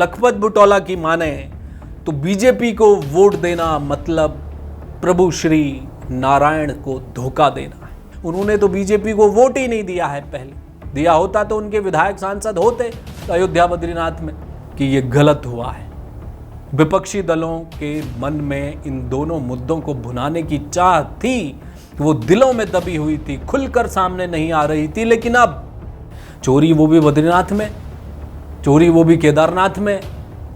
लखपत बुटौला की माने तो बीजेपी को वोट देना मतलब प्रभु श्री नारायण को धोखा देना है। उन्होंने तो बीजेपी को वोट ही नहीं दिया है। पहले दिया होता तो उनके विधायक सांसद होते अयोध्या बद्रीनाथ में। कि ये गलत हुआ है। विपक्षी दलों के मन में इन दोनों मुद्दों को भुनाने की चाह थी, वो दिलों में दबी हुई थी, खुलकर सामने नहीं आ रही थी। लेकिन अब चोरी वो भी बद्रीनाथ में, चोरी वो भी केदारनाथ में,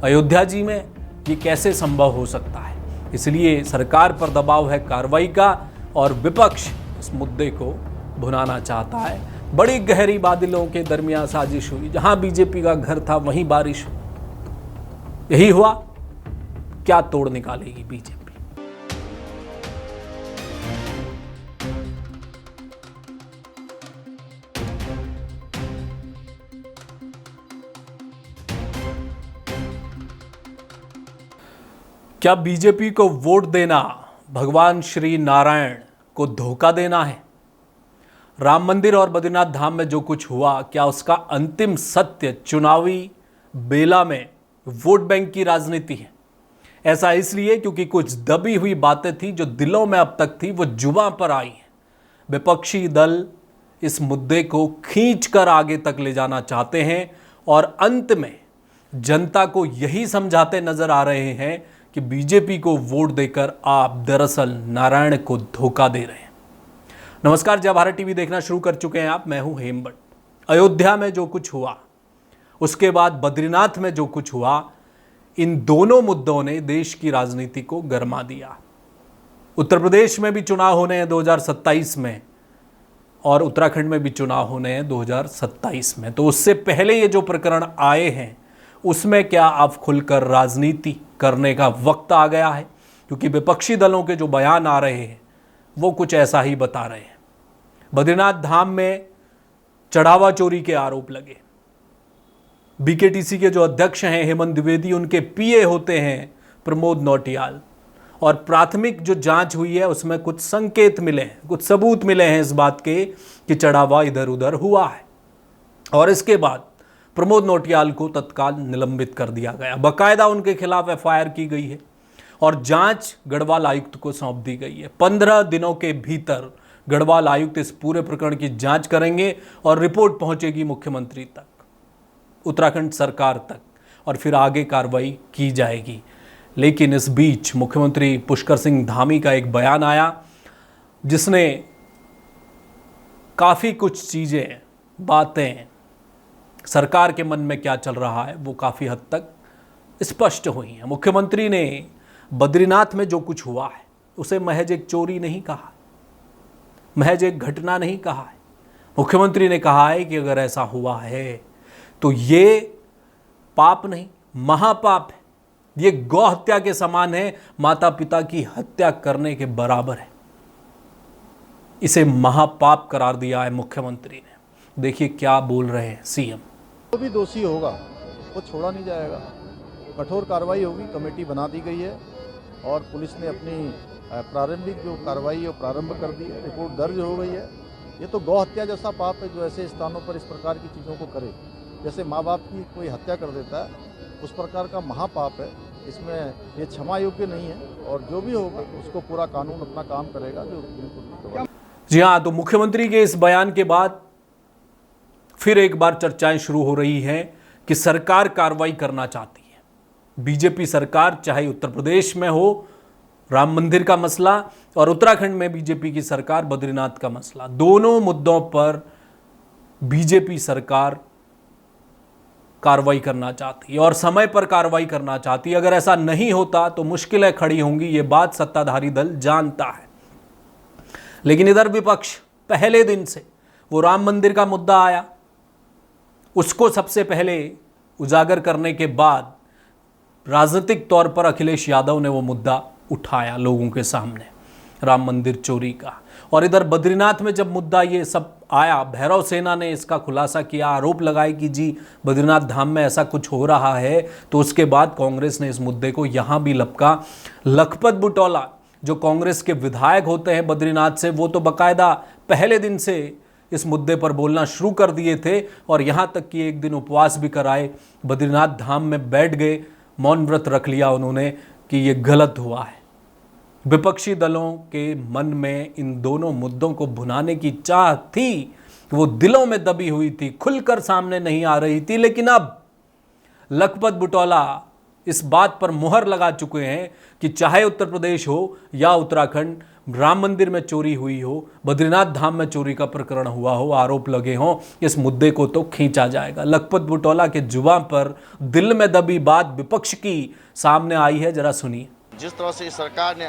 अयोध्या जी में, ये कैसे संभव हो सकता है। इसलिए सरकार पर दबाव है कार्रवाई का और विपक्ष इस मुद्दे को भुनाना चाहता है। बड़ी गहरी बादलों के दरमियान साजिश हुई। जहां बीजेपी का घर था वहीं बारिश हुई। यही हुआ। क्या तोड़ निकालेगी बीजेपी। क्या बीजेपी को वोट देना भगवान श्री नारायण को धोखा देना है? राम मंदिर और बद्रीनाथ धाम में जो कुछ हुआ, क्या उसका अंतिम सत्य चुनावी बेला में वोट बैंक की राजनीति है? ऐसा इसलिए क्योंकि कुछ दबी हुई बातें थी जो दिलों में अब तक थी, वो जुबां पर आई हैं। विपक्षी दल इस मुद्दे को खींचकर आगे तक ले जाना चाहते हैं और अंत में जनता को यही समझाते नजर आ रहे हैं कि बीजेपी को वोट देकर आप दरअसल नारायण को धोखा दे रहे हैं। नमस्कार, जय भारत टीवी देखना शुरू कर चुके हैं आप। मैं हूं हेमबट। अयोध्या में जो कुछ हुआ, उसके बाद बद्रीनाथ में जो कुछ हुआ, इन दोनों मुद्दों ने देश की राजनीति को गरमा दिया। उत्तर प्रदेश में भी चुनाव होने हैं 2027 में और उत्तराखंड में भी चुनाव होने हैं 2027 में। तो उससे पहले ये जो प्रकरण आए हैं उसमें क्या अब खुलकर राजनीति करने का वक्त आ गया है? क्योंकि विपक्षी दलों के जो बयान आ रहे हैं वो कुछ ऐसा ही बता रहे हैं। बद्रीनाथ धाम में चढ़ावा चोरी के आरोप लगे। बीकेटीसी के जो अध्यक्ष हैं हेमंत द्विवेदी, उनके पीए होते हैं प्रमोद नौटियाल। और प्राथमिक जो जांच हुई है उसमें कुछ संकेत मिले हैं, कुछ सबूत मिले हैं इस बात के कि चढ़ावा इधर उधर हुआ है। और इसके बाद प्रमोद नौटियाल को तत्काल निलंबित कर दिया गया। बाकायदा उनके खिलाफ एफआईआर की गई है और जांच गढ़वाल आयुक्त को सौंप दी गई है। 15 दिनों के भीतर गढ़वाल आयुक्त इस पूरे प्रकरण की जांच करेंगे और रिपोर्ट पहुंचेगी मुख्यमंत्री तक, उत्तराखंड सरकार तक, और फिर आगे कार्रवाई की जाएगी। लेकिन इस बीच मुख्यमंत्री पुष्कर सिंह धामी का एक बयान आया जिसने काफ़ी कुछ चीज़ें, बातें, सरकार के मन में क्या चल रहा है वो काफ़ी हद तक स्पष्ट हुई हैं। मुख्यमंत्री ने बद्रीनाथ में जो कुछ हुआ है उसे महज एक चोरी नहीं कहा, महज एक घटना नहीं कहा है। मुख्यमंत्री ने कहा है कि अगर ऐसा हुआ है तो ये पाप नहीं, महापाप है। ये गौ हत्या के समान है, माता पिता की हत्या करने के बराबर है। इसे महापाप करार दिया है मुख्यमंत्री ने। देखिए क्या बोल रहे हैं सीएम। जो भी दोषी होगा वो छोड़ा नहीं जाएगा, कठोर कार्रवाई होगी। कमेटी बना दी गई है और पुलिस ने अपनी प्रारंभिक जो कार्रवाई है प्रारंभ कर दी है, रिपोर्ट दर्ज हो गई है। ये तो गौ हत्या जैसा पाप है जो ऐसे स्थानों पर इस प्रकार की चीज़ों को करे। जैसे माँ बाप की कोई हत्या कर देता है, उस प्रकार का महापाप है। इसमें ये क्षमा योग्य नहीं है और जो भी होगा उसको पूरा कानून अपना काम करेगा। जो बिल्कुल जी हाँ, तो मुख्यमंत्री के इस बयान के बाद फिर एक बार चर्चाएं शुरू हो रही हैं कि सरकार कार्रवाई करना चाहती है। बीजेपी सरकार, चाहे उत्तर प्रदेश में हो राम मंदिर का मसला और उत्तराखंड में बीजेपी की सरकार बद्रीनाथ का मसला, दोनों मुद्दों पर बीजेपी सरकार कार्रवाई करना चाहती है और समय पर कार्रवाई करना चाहती है। अगर ऐसा नहीं होता तो मुश्किलें खड़ी होंगी, ये बात सत्ताधारी दल जानता है। लेकिन इधर विपक्ष पहले दिन से, वो राम मंदिर का मुद्दा आया, उसको सबसे पहले उजागर करने के बाद राजनीतिक तौर पर अखिलेश यादव ने वो मुद्दा उठाया लोगों के सामने, राम मंदिर चोरी का। और इधर बद्रीनाथ में जब मुद्दा ये सब आया, भैरव सेना ने इसका खुलासा किया, आरोप लगाए कि जी बद्रीनाथ धाम में ऐसा कुछ हो रहा है। तो उसके बाद कांग्रेस ने इस मुद्दे को यहाँ भी लपका। लखपत बुटौला जो कांग्रेस के विधायक होते हैं बद्रीनाथ से, वो तो बाकायदा पहले दिन से इस मुद्दे पर बोलना शुरू कर दिए थे और यहाँ तक कि एक दिन उपवास भी कराए, बद्रीनाथ धाम में बैठ गए, मौन व्रत रख लिया उन्होंने कि ये गलत हुआ है। विपक्षी दलों के मन में इन दोनों मुद्दों को भुनाने की चाह थी, वो दिलों में दबी हुई थी, खुलकर सामने नहीं आ रही थी। लेकिन अब लखपत बुटौला इस बात पर मुहर लगा चुके हैं कि चाहे उत्तर प्रदेश हो या उत्तराखंड, राम मंदिर में चोरी हुई हो, बद्रीनाथ धाम में चोरी का प्रकरण हुआ हो, आरोप लगे हों, इस मुद्दे को तो खींचा जाएगा। लखपत बुटौला के जुबान पर दिल में दबी बात विपक्ष की सामने आई है, जरा सुनिए। जिस तरह से इस सरकार ने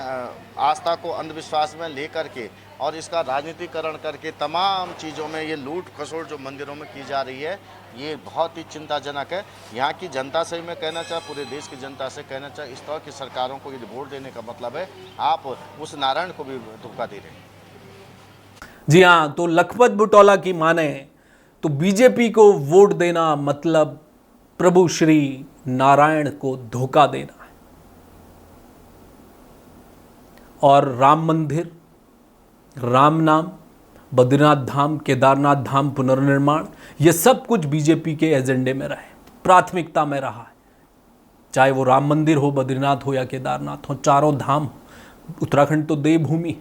आस्था को अंधविश्वास में लेकर के और इसका राजनीतिकरण करके तमाम चीज़ों में ये लूट खसोट जो मंदिरों में की जा रही है, ये बहुत ही चिंताजनक है। यहाँ की जनता से मैं कहना चाह, पूरे देश की जनता से कहना चाह, इस तरह की सरकारों को यदि वोट देने का मतलब है, आप उस नारायण को भी धोखा दे रहे हैं। जी हाँ, तो लखपत बुटौला की माने तो बीजेपी को वोट देना मतलब प्रभु श्री नारायण को धोखा देना है। और राम मंदिर, राम नाम, बद्रीनाथ धाम, केदारनाथ धाम पुनर्निर्माण, ये सब कुछ बीजेपी के एजेंडे में रहे, प्राथमिकता में रहा है। चाहे वो राम मंदिर हो, बद्रीनाथ हो या केदारनाथ हो, चारों धाम, उत्तराखंड तो देवभूमि।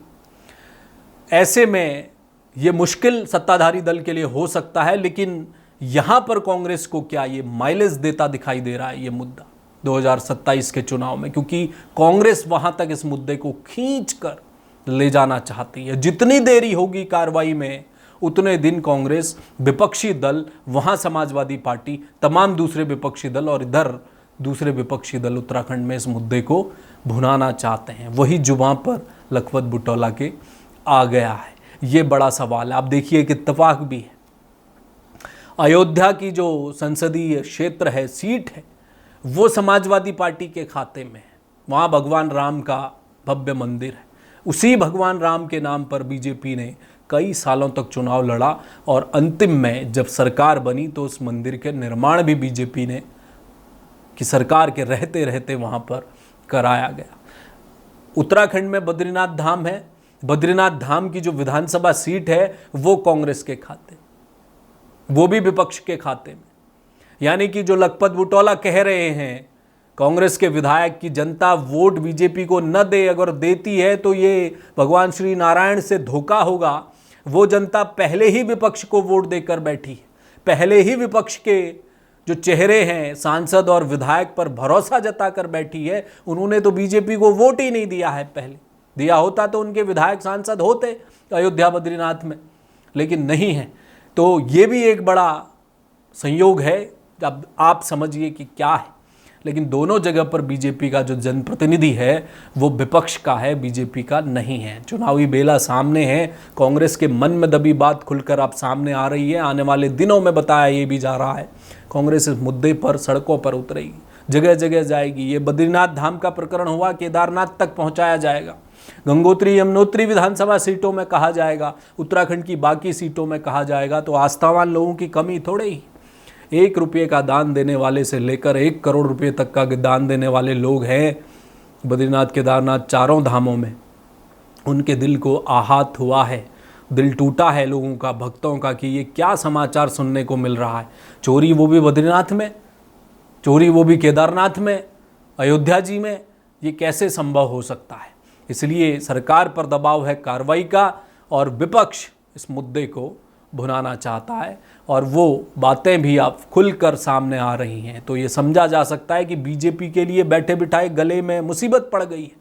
ऐसे में ये मुश्किल सत्ताधारी दल के लिए हो सकता है, लेकिन यहाँ पर कांग्रेस को क्या ये माइलेज देता दिखाई दे रहा है ये मुद्दा 2027 के चुनाव में, क्योंकि कांग्रेस वहाँ तक इस मुद्दे को खींच कर ले जाना चाहती है। जितनी देरी होगी कार्रवाई में, उतने दिन कांग्रेस, विपक्षी दल, वहाँ समाजवादी पार्टी, तमाम दूसरे विपक्षी दल और इधर दूसरे विपक्षी दल उत्तराखंड में इस मुद्दे को भुनाना चाहते हैं। वही जुबान पर लखपत बुटौला के आ गया है। ये बड़ा सवाल है। आप देखिए कि इत्तेफाक भी है, अयोध्या की जो संसदीय क्षेत्र है, सीट है, वो समाजवादी पार्टी के खाते में है। वहाँ भगवान राम का भव्य मंदिर है। उसी भगवान राम के नाम पर बीजेपी ने कई सालों तक चुनाव लड़ा और अंतिम में जब सरकार बनी तो उस मंदिर के निर्माण भी बीजेपी ने की सरकार के रहते रहते वहाँ पर कराया गया। उत्तराखंड में बद्रीनाथ धाम है, बद्रीनाथ धाम की जो विधानसभा सीट है वो कांग्रेस के खाते, वो भी विपक्ष के खाते में। यानी कि जो लखपत बुटौला कह रहे हैं कांग्रेस के विधायक की जनता वोट बीजेपी को न दे, अगर देती है तो ये भगवान श्री नारायण से धोखा होगा, वो जनता पहले ही विपक्ष को वोट देकर बैठी है। पहले ही विपक्ष के जो चेहरे हैं, सांसद और विधायक पर भरोसा जताकर बैठी है। उन्होंने तो बीजेपी को वोट ही नहीं दिया है। पहले दिया होता तो उनके विधायक सांसद होते अयोध्या बद्रीनाथ में, लेकिन नहीं है। तो ये भी एक बड़ा संयोग है। अब आप समझिए कि क्या है, लेकिन दोनों जगह पर बीजेपी का जो जनप्रतिनिधि है वो विपक्ष का है, बीजेपी का नहीं है। चुनावी बेला सामने है, कांग्रेस के मन में दबी बात खुलकर आप सामने आ रही है। आने वाले दिनों में बताया ये भी जा रहा है, कांग्रेस इस मुद्दे पर सड़कों पर उतरेगी, जगह जगह जाएगी। ये बद्रीनाथ धाम का प्रकरण हुआ, केदारनाथ तक पहुंचाया जाएगा, गंगोत्री यमुनोत्री विधानसभा सीटों में कहा जाएगा, उत्तराखंड की बाकी सीटों में कहा जाएगा। तो आस्थावान लोगों की कमी थोड़े ही, 1 रुपये का दान देने वाले से लेकर 1 करोड़ रुपये तक का दान देने वाले लोग हैं बद्रीनाथ केदारनाथ चारों धामों में। उनके दिल को आहत हुआ है, दिल टूटा है लोगों का, भक्तों का, कि ये क्या समाचार सुनने को मिल रहा है। चोरी वो भी बद्रीनाथ में, चोरी वो भी केदारनाथ में, अयोध्या जी में, ये कैसे संभव हो सकता है। इसलिए सरकार पर दबाव है कार्रवाई का और विपक्ष इस मुद्दे को भुनाना चाहता है और वो बातें भी अब खुलकर सामने आ रही हैं। तो ये समझा जा सकता है कि बीजेपी के लिए बैठे बिठाए गले में मुसीबत पड़ गई है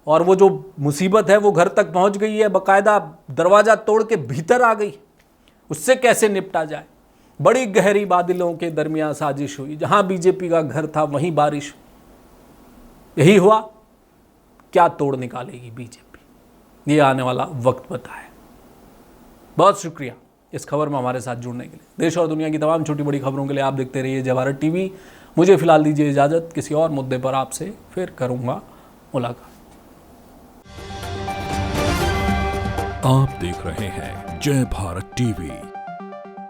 और वो जो मुसीबत है वो घर तक पहुंच गई है, बाकायदा दरवाज़ा तोड़ के भीतर आ गई। उससे कैसे निपटा जाए। बड़ी गहरी बादलों के दरमियान साजिश हुई, जहां बीजेपी का घर था वहीं बारिश। यही हुआ। क्या तोड़ निकालेगी बीजेपी, ये आने वाला वक्त बताए। बहुत शुक्रिया इस खबर में हमारे साथ जुड़ने के लिए। देश और दुनिया की तमाम छोटी बड़ी खबरों के लिए आप देखते रहिए जय भारत टीवी। मुझे फिलहाल दीजिए इजाज़त, किसी और मुद्दे पर आपसे फिर करूंगा मुलाकात। आप देख रहे हैं जय भारत टीवी।